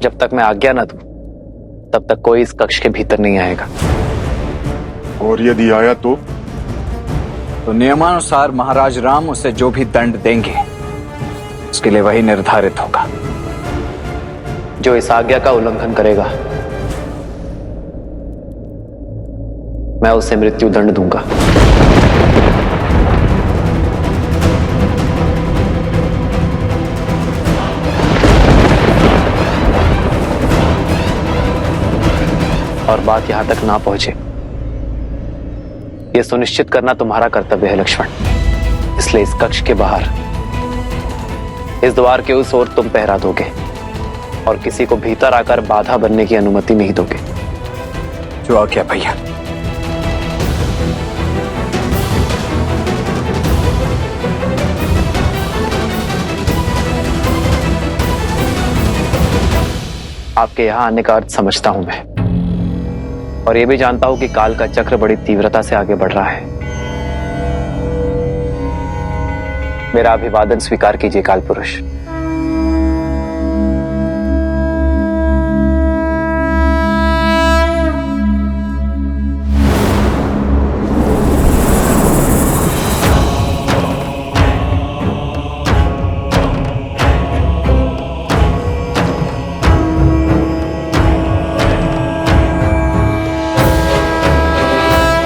जब तक मैं आज्ञा न दूं, तब तक कोई इस कक्ष के भीतर नहीं आएगा। और यदि आया तो नियमानुसार महाराज राम उसे जो भी दंड देंगे उसके लिए वही निर्धारित होगा। जो इस आज्ञा का उल्लंघन करेगा, मैं उसे मृत्यु दंड दूंगा। और बात यहां तक ना पहुंचे, यह सुनिश्चित करना तुम्हारा कर्तव्य है लक्ष्मण। इसलिए इस कक्ष के बाहर, इस द्वार के उस ओर तुम पहरा दोगे और किसी को भीतर आकर बाधा बनने की अनुमति नहीं दोगे। जो आज्ञा भैया। आपके यहां आने का अर्थ समझता हूं मैं, और यह भी जानता हूं कि काल का चक्र बड़ी तीव्रता से आगे बढ़ रहा है। मेरा अभिवादन स्वीकार कीजिए काल पुरुष।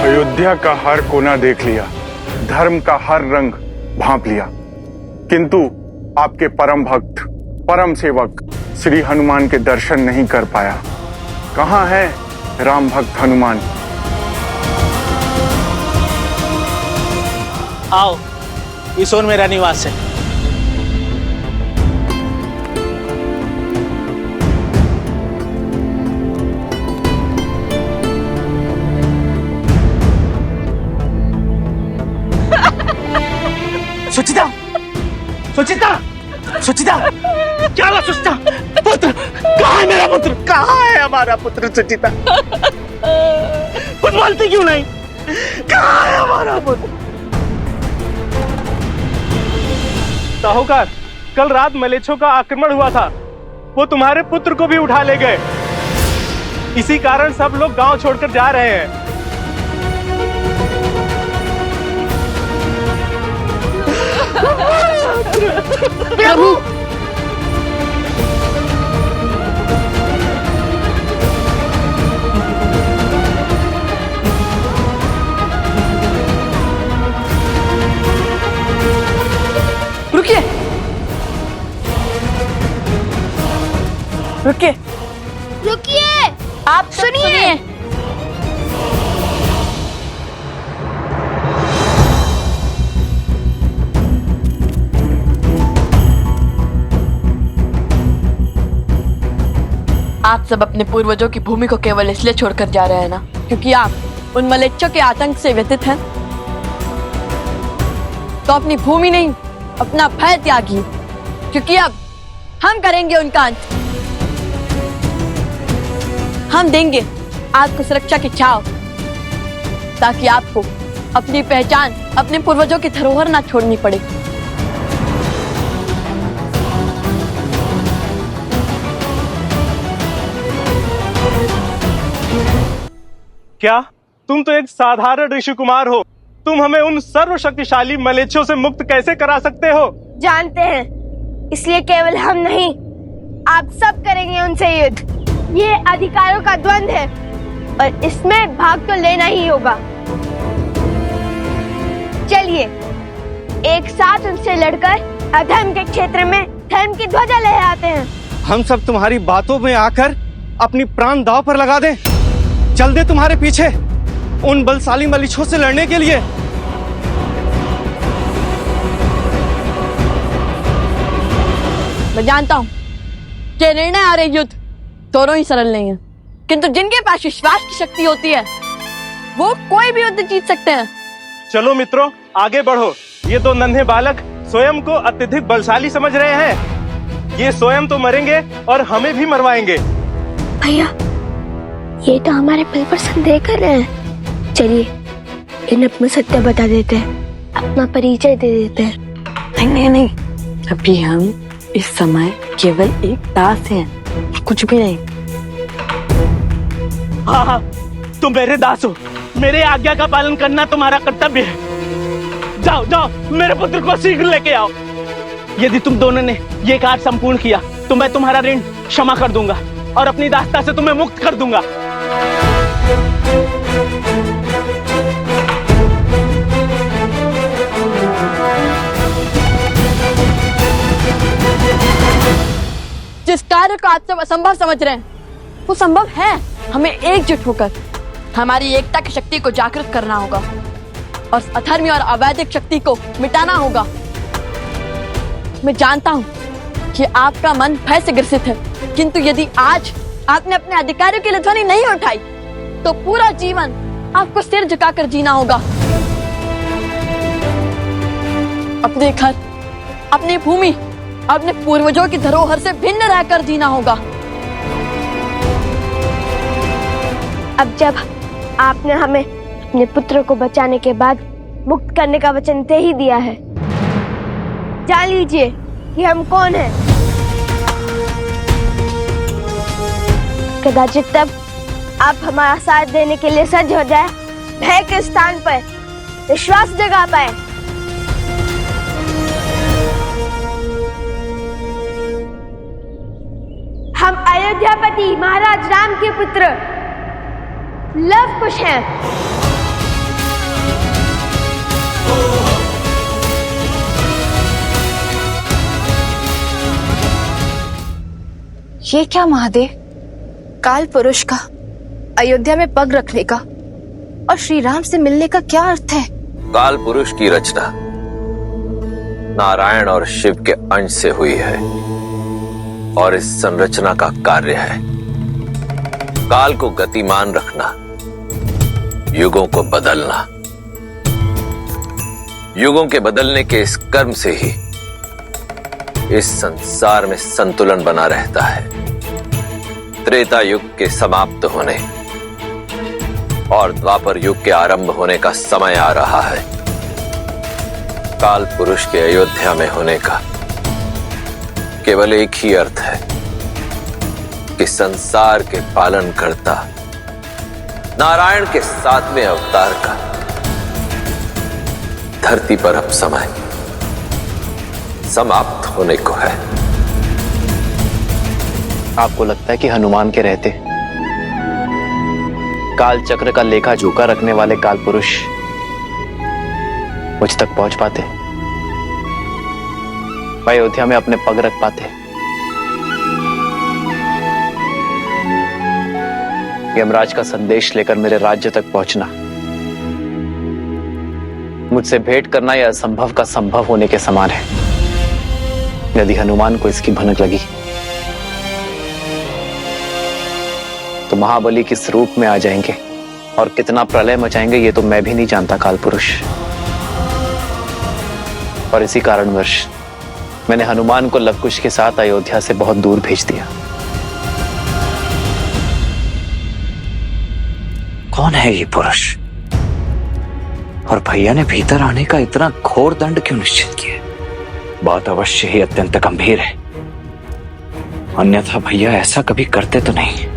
अयोध्या का हर कोना देख लिया, धर्म का हर रंग भांप लिया, किंतु आपके परम भक्त, परम सेवक श्री हनुमान के दर्शन नहीं कर पाया। कहाँ है राम भक्त हनुमान? आओ, इस ओर मेरा निवास है। सुचिता, सुचिता, सुचिता, क्या हुआ सुचिता? पुत्र, कहाँ है मेरा पुत्र? कहाँ है हमारा पुत्र सुचिता? कुछ बोलती क्यों नहीं? कहाँ है हमारा पुत्र? साहूकार, कल रात मलेच्छों का आक्रमण हुआ था। वो तुम्हारे पुत्र को भी उठा ले गए। इसी कारण सब लोग गांव छोड़कर जा रहे हैं। प्रभु, रुकिए, रुकिए, रुकिए, आप सुनिए। आप सब अपने पूर्वजों की भूमि को केवल इसलिए छोड़कर जा रहे हैं ना क्योंकि आप उन मलेच्छों के आतंक से व्यथित हैं। तो अपनी भूमि नहीं, अपना भय त्यागिए, क्योंकि अब हम करेंगे उनका अंत। हम देंगे आपको सुरक्षा की छाव, ताकि आपको अपनी पहचान, अपने पूर्वजों की धरोहर ना छोड़नी पड़े। क्या तुम तो एक साधारण ऋषि कुमार हो? तुम हमें उन सर्वशक्तिशाली मलेच्छों से मुक्त कैसे करा सकते हो? जानते हैं, इसलिए केवल हम नहीं, आप सब करेंगे उनसे युद्ध। ये अधिकारों का द्वंद्व है और इसमें भाग तो लेना ही होगा। चलिए, एक साथ उनसे लड़कर अधर्म के क्षेत्र में धर्म की ध्वजा लहराते हैं। हम सब तुम्हारी बातों में आकर अपनी प्राण दांव पर लगा दें। चल दे तुम्हारे पीछे उन बलशाली मलेच्छों से लड़ने के लिए। मैं जानता हूँ कि निर्णय और युद्ध दोनों ही सरल नहीं है, किंतु जिनके पास विश्वास की शक्ति होती है वो कोई भी युद्ध जीत सकते हैं। चलो मित्रों, आगे बढ़ो। ये दो नन्हे बालक स्वयं को अत्यधिक बलशाली समझ रहे हैं। ये स्वयं तो मरेंगे और हमें भी मरवाएंगे। भैया, ये तो हमारे पल पर संदेह कर रहे हैं। चलिए, इन्हें अपना सत्य बता देते हैं, अपना परिचय दे देते हैं। नहीं नहीं नहीं, अभी हम इस समय केवल एक दास हैं। कुछ भी नहीं। हाँ हाँ, तुम मेरे दास हो, मेरे आज्ञा का पालन करना तुम्हारा कर्तव्य है। जाओ जाओ, मेरे पुत्र को शीघ्र लेके आओ। यदि तुम दोनों ने ये कार्य संपूर्ण किया तो मैं तुम्हारा ऋण क्षमा कर दूंगा और अपनी दासता से तुम्हें मुक्त कर दूंगा। जिस कार्य को आप सब असंभव समझ रहे हैं वो संभव है। हमें एकजुट होकर हमारी एकता की शक्ति को जागृत करना होगा और अधर्मी और अवैधिक शक्ति को मिटाना होगा। मैं जानता हूँ कि आपका मन भय से ग्रसित है, किंतु यदि आज आपने अपने अधिकारियों के लिए ध्वनि नहीं उठाई तो पूरा जीवन आपको सिर झुकाकर जीना होगा। अपने घर, अपनी भूमि, अपने पूर्वजों की धरोहर से भिन्न रहकर जीना होगा। अब जब आपने हमें अपने पुत्र को बचाने के बाद मुक्त करने का वचन दे ही दिया है, जान लीजिए कि हम कौन हैं। कदाचित तब आप हमारा साथ देने के लिए सज्ज हो जाए, भय के स्थान पर विश्वास जगा पाए। हम अयोध्यापति महाराज राम के पुत्र लव कुश हैं। ये क्या महादेव, काल पुरुष का अयोध्या में पग रखने का और श्री राम से मिलने का क्या अर्थ है? काल पुरुष की रचना नारायण और शिव के अंश से हुई है और इस संरचना का कार्य है काल को गतिमान रखना, युगों को बदलना। युगों के बदलने के इस कर्म से ही इस संसार में संतुलन बना रहता है। त्रेता युग के समाप्त होने और द्वापर युग के आरंभ होने का समय आ रहा है। काल पुरुष के अयोध्या में होने का केवल एक ही अर्थ है कि संसार के पालन करता नारायण के 7वें अवतार का धरती पर अब समय समाप्त होने को है। आपको लगता है कि हनुमान के रहते काल चक्र का लेखा जोखा रखने वाले काल पुरुष मुझ तक पहुंच पाते, अयोध्या में अपने पग रख पाते? यमराज का संदेश लेकर मेरे राज्य तक पहुंचना, मुझसे भेंट करना यह असंभव का संभव होने के समान है। यदि हनुमान को इसकी भनक लगी तो महाबली किस रूप में आ जाएंगे और कितना प्रलय मचाएंगे ये तो मैं भी नहीं जानता काल पुरुष। और इसी कारणवश मैंने हनुमान को लवकुश के साथ अयोध्या से बहुत दूर भेज दिया। कौन है ये पुरुष और भैया ने भीतर आने का इतना घोर दंड क्यों निश्चित किया? बात अवश्य ही अत्यंत गंभीर है, अन्यथा भैया ऐसा कभी करते तो नहीं।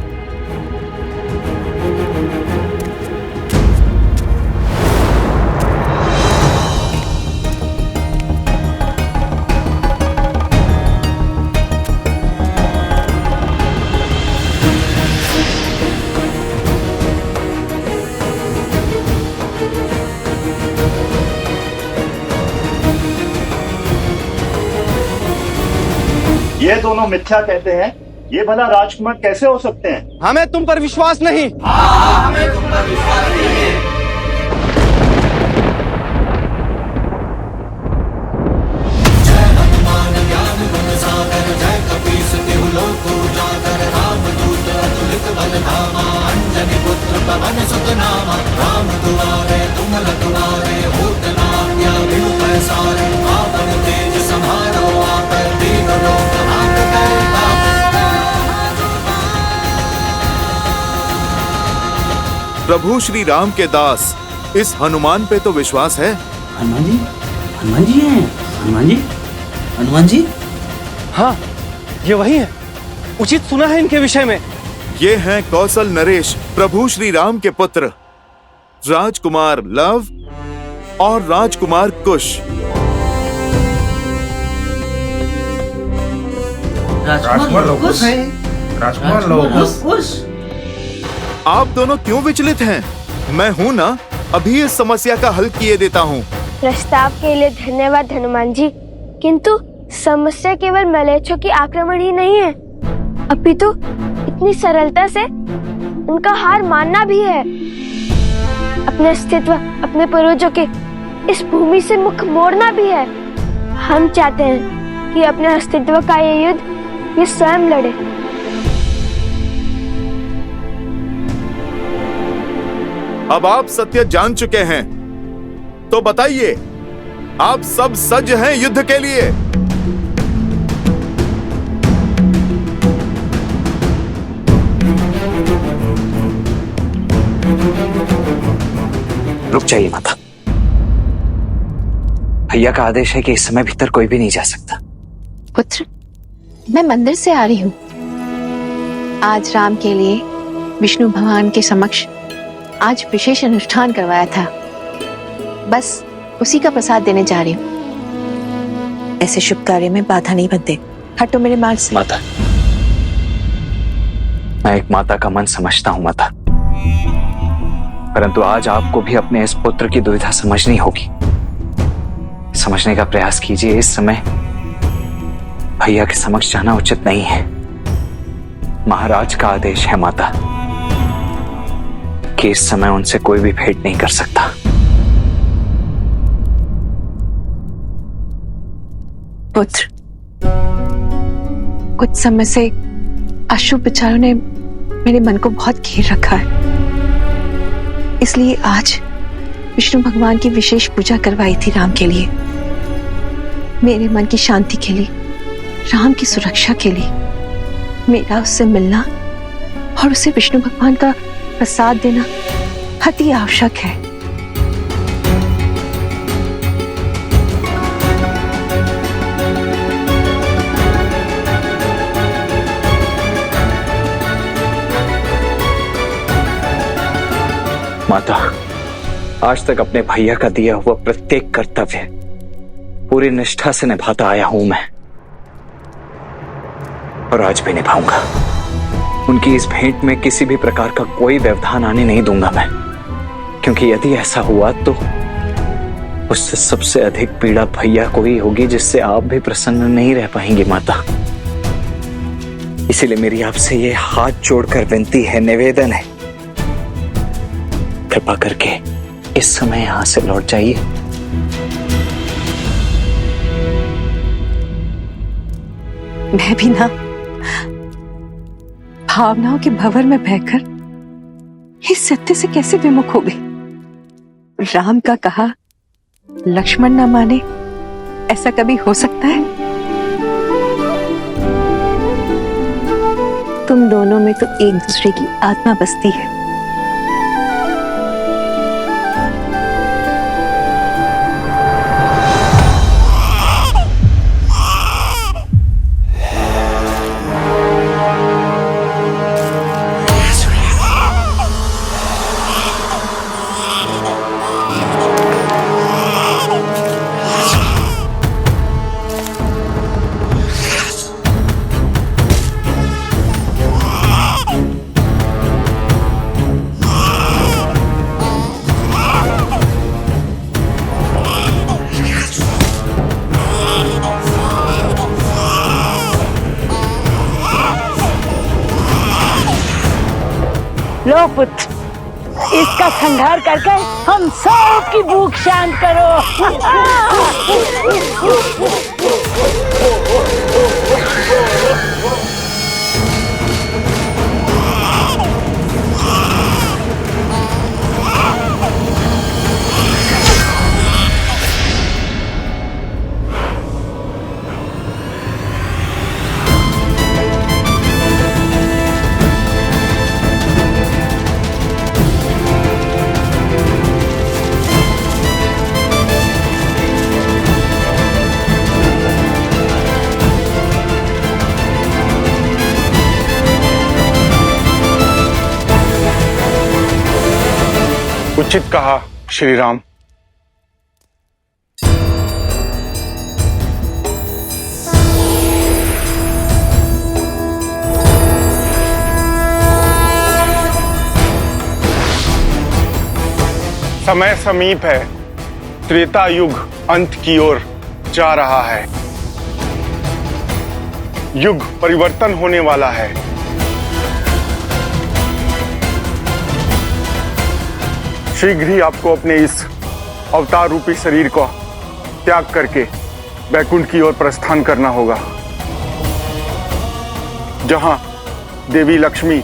ये दोनों मिथ्या कहते हैं, ये भला राजकुमार कैसे हो सकते हैं? हमें तुम पर विश्वास नहीं। हमें तुम पर विश्वास नहीं है। प्रभु श्री राम के दास इस हनुमान पे तो विश्वास है। हनुमान जी, हनुमान जी हैं, हनुमान जी, हनुमान जी। हाँ, ये वही है। उचित सुना है इनके विषय में। ये हैं कौशल नरेश प्रभु श्री राम के पुत्र राजकुमार लव और राजकुमार कुश। आप दोनों क्यों विचलित हैं? मैं हूं ना, अभी इस समस्या का हल किए देता हूं। प्रस्ताव के लिए धन्यवाद हनुमान जी, किंतु समस्या केवल मलेच्छों की आक्रमण ही नहीं है, अपितु इतनी सरलता से उनका हार मानना भी है। अपने अस्तित्व, अपने पूर्वजों के इस भूमि से मुख मोड़ना भी है। हम चाहते हैं कि अपने अस्तित्व का ये युद्ध ये स्वयं लड़े। अब आप सत्य जान चुके हैं, तो बताइए, आप सब सज्ज हैं युद्ध के लिए? रुक जाइए माता। भैया का आदेश है कि इस समय भीतर कोई भी नहीं जा सकता। पुत्र, मैं मंदिर से आ रही हूँ। आज राम के लिए विष्णु भगवान के समक्ष आज विशेष अनुष्ठान करवाया था, बस उसी का प्रसाद देने जा रही हूँ। ऐसे शुभ कार्य में बाधा नहीं बनते। हटो मेरे मार्ग से। माता, मैं एक माता का मन समझता हूँ माता, परंतु आज आपको भी अपने इस पुत्र की दुविधा समझनी होगी। समझने का प्रयास कीजिए। इस समय भैया के समक्ष जाना उचित नहीं है। महाराज का आदेश है माता कि इस समय उनसे कोई भी भेंट नहीं कर सकता। पुत्र, कुछ समय से अशुभ विचारों ने मेरे मन को बहुत घेर रखा है, इसलिए आज विष्णु भगवान की विशेष पूजा करवाई थी राम के लिए, मेरे मन की शांति के लिए, राम की सुरक्षा के लिए। मेरा उससे मिलना और उसे विष्णु भगवान का प्रसाद देना अति आवश्यक है। माता, आज तक अपने भैया का दिया हुआ प्रत्येक कर्तव्य पूरी निष्ठा से निभाता आया हूं मैं, और आज भी निभाऊंगा। उनकी इस भेंट में किसी भी प्रकार का कोई व्यवधान आने नहीं दूंगा मैं, क्योंकि यदि ऐसा हुआ तो उससे सबसे अधिक पीड़ा भैया को ही होगी, जिससे आप भी प्रसन्न नहीं रह पाएंगी माता। इसीलिए मेरी आपसे ये हाथ जोड़कर विनती है, निवेदन है, कृपा करके इस समय यहां से लौट जाइए। मैं भी ना भावनाओं के भंवर में बहकर इस सत्य से कैसे विमुख हो गई। राम का कहा लक्ष्मण न माने, ऐसा कभी हो सकता है? तुम दोनों में तो एक दूसरे की आत्मा बसती है। लो पुत्र, इसका संहार करके हम सब की भूख शांत करो। उचित कहा श्री राम। समय समीप है, त्रेता युग अंत की ओर जा रहा है। युग परिवर्तन होने वाला है। शीघ्र ही आपको अपने इस अवतार रूपी शरीर को त्याग करके वैकुंठ की ओर प्रस्थान करना होगा, जहां देवी लक्ष्मी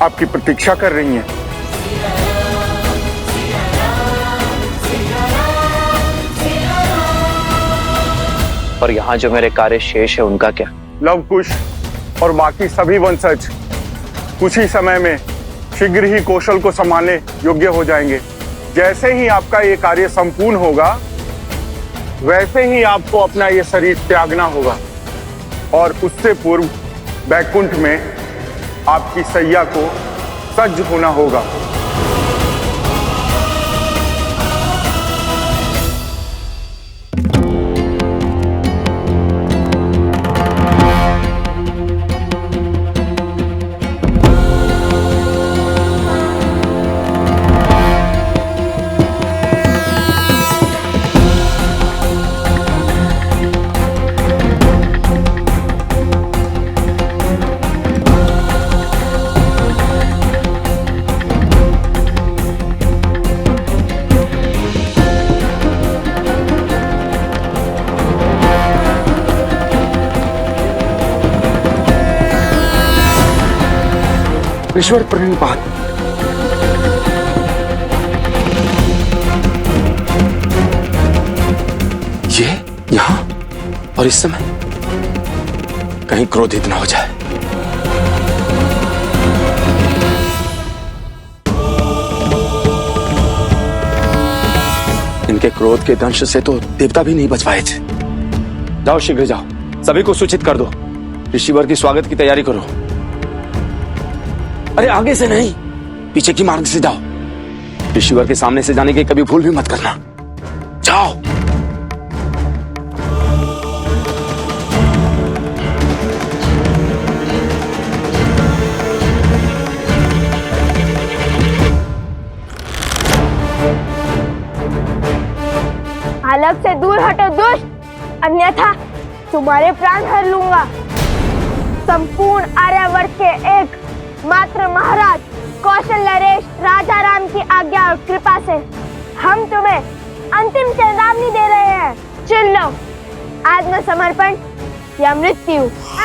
आपकी प्रतीक्षा कर रही हैं। और यहाँ जो मेरे कार्य शेष है उनका क्या? लव कुश और बाकी सभी वंशज कुछ ही समय में शीघ्र ही कौशल को संभालने योग्य हो जाएंगे। जैसे ही आपका ये कार्य संपूर्ण होगा, वैसे ही आपको अपना ये शरीर त्यागना होगा और उससे पूर्व वैकुंठ में आपकी सैया को सज्ज होना होगा। ईश्वर प्रणिपात। ये यहां और इस समय कहीं क्रोधित ना हो जाए। इनके क्रोध के दंश से तो देवता भी नहीं बच पाए थे। जाओ, शीघ्र जाओ, सभी को सूचित कर दो। ऋषिवर की स्वागत की तैयारी करो। अरे आगे से नहीं, पीछे की मार्ग से जाओ। ऋषिवर के सामने से जाने की कभी भूल भी मत करना। जाओ। अलग से दूर हटो दुष्ट, अन्यथा तुम्हारे प्राण हर लूंगा। संपूर्ण आर्यावर्त के एक मात्र महाराज कौशल नरेश राजा राम की आज्ञा और कृपा से हम तुम्हें अंतिम चेतावनी दे रहे हैं। चुन लो, आत्मसमर्पण या मृत्यु।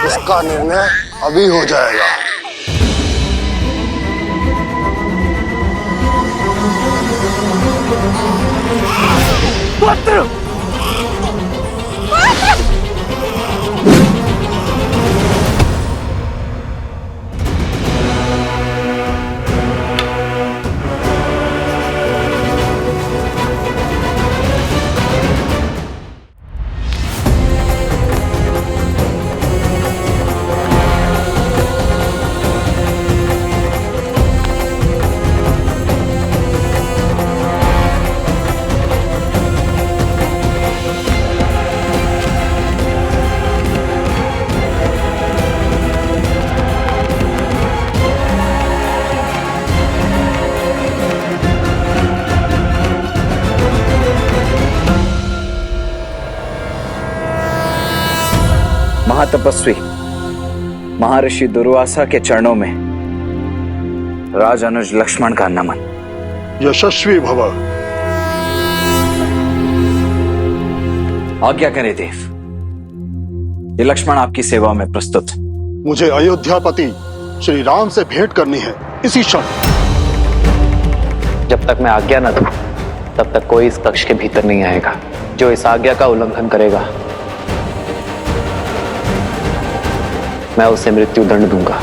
इसका निर्णय अभी हो जाएगा। पुत्र! महातपस्वी महर्षि दुर्वासा के चरणों में राज अनुज लक्ष्मण का नमन। यशस्वी भव। आज्ञा करें देव, ये लक्ष्मण आपकी सेवा में प्रस्तुत। मुझे अयोध्यापति श्री राम से भेंट करनी है इसी क्षण। जब तक मैं आज्ञा न दूं, तब तक कोई इस कक्ष के भीतर नहीं आएगा। जो इस आज्ञा का उल्लंघन करेगा, मैं उसे मृत्यु दंड दूंगा।